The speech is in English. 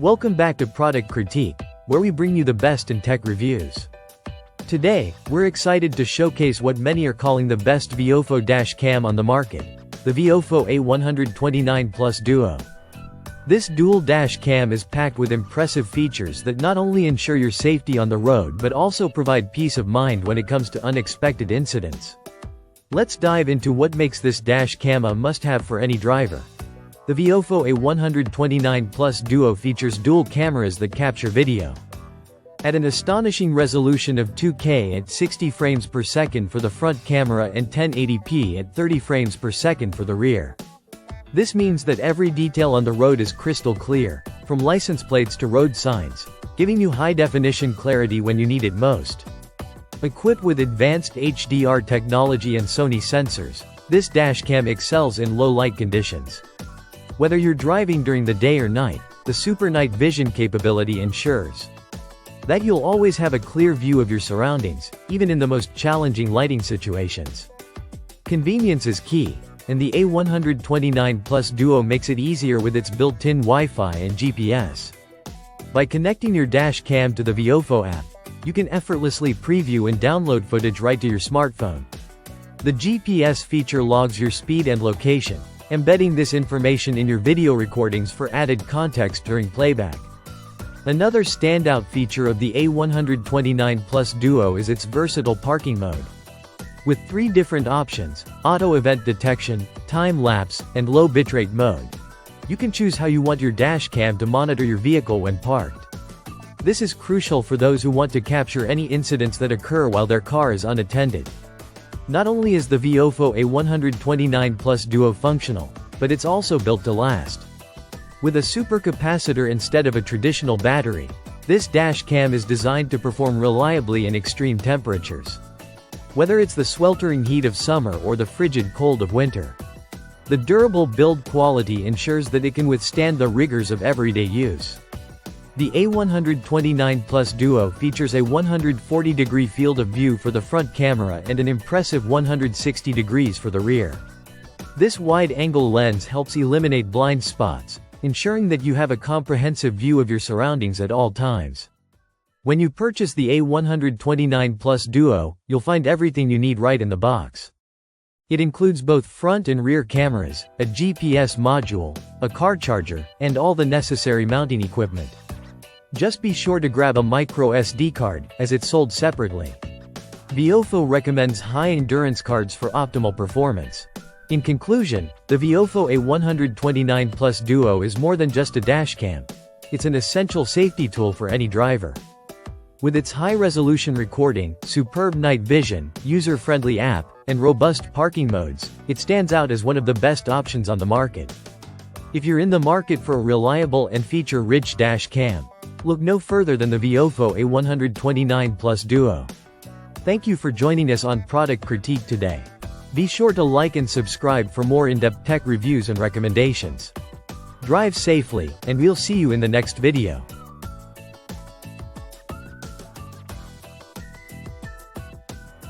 Welcome back to Product Critique, where we bring you the best in tech reviews. Today, we're excited to showcase what many are calling the best Vifo Dashcam on the market, the VIOFO A129 Plus Duo. This dual dash cam is packed with impressive features that not only ensure your safety on the road but also provide peace of mind when it comes to unexpected incidents. Let's dive into what makes this dash cam a must-have for any driver. The VIOFO A129 Plus Duo features dual cameras that capture video at an astonishing resolution of 2K at 60 frames per second for the front camera and 1080p at 30 frames per second for the rear. This means that every detail on the road is crystal clear, from license plates to road signs, giving you high-definition clarity when you need it most. Equipped with advanced HDR technology and Sony sensors, this dashcam excels in low-light conditions. Whether you're driving during the day or night, the super night vision capability ensures that you'll always have a clear view of your surroundings, even in the most challenging lighting situations. Convenience is key, and the A129 Plus Duo makes it easier with its built-in Wi-Fi and GPS. By connecting your dash cam to the VIOFO app, you can effortlessly preview and download footage right to your smartphone. The GPS feature logs your speed and location, embedding this information in your video recordings for added context during playback. Another standout feature of the A129 Plus Duo is its versatile parking mode. With 3 different options, auto event detection, time-lapse, and low bitrate mode, you can choose how you want your dash cam to monitor your vehicle when parked. This is crucial for those who want to capture any incidents that occur while their car is unattended. Not only is the VIOFO A129 Plus Duo functional, but it's also built to last. With a supercapacitor instead of a traditional battery, this dash cam is designed to perform reliably in extreme temperatures. Whether it's the sweltering heat of summer or the frigid cold of winter, the durable build quality ensures that it can withstand the rigors of everyday use. The A129 Plus Duo features a 140-degree field of view for the front camera and an impressive 160 degrees for the rear. This wide-angle lens helps eliminate blind spots, ensuring that you have a comprehensive view of your surroundings at all times. When you purchase the A129 Plus Duo, you'll find everything you need right in the box. It includes both front and rear cameras, a GPS module, a car charger, and all the necessary mounting equipment. Just be sure to grab a micro SD card, as it's sold separately. VIOFO recommends high-endurance cards for optimal performance. In conclusion, the VIOFO A129 Plus Duo is more than just a dashcam. It's an essential safety tool for any driver. With its high-resolution recording, superb night vision, user-friendly app, and robust parking modes, it stands out as one of the best options on the market. If you're in the market for a reliable and feature-rich dash cam, look no further than the VIOFO A129 Plus Duo. Thank you for joining us on Product Critique today. Be sure to like and subscribe for more in-depth tech reviews and recommendations. Drive safely, and we'll see you in the next video.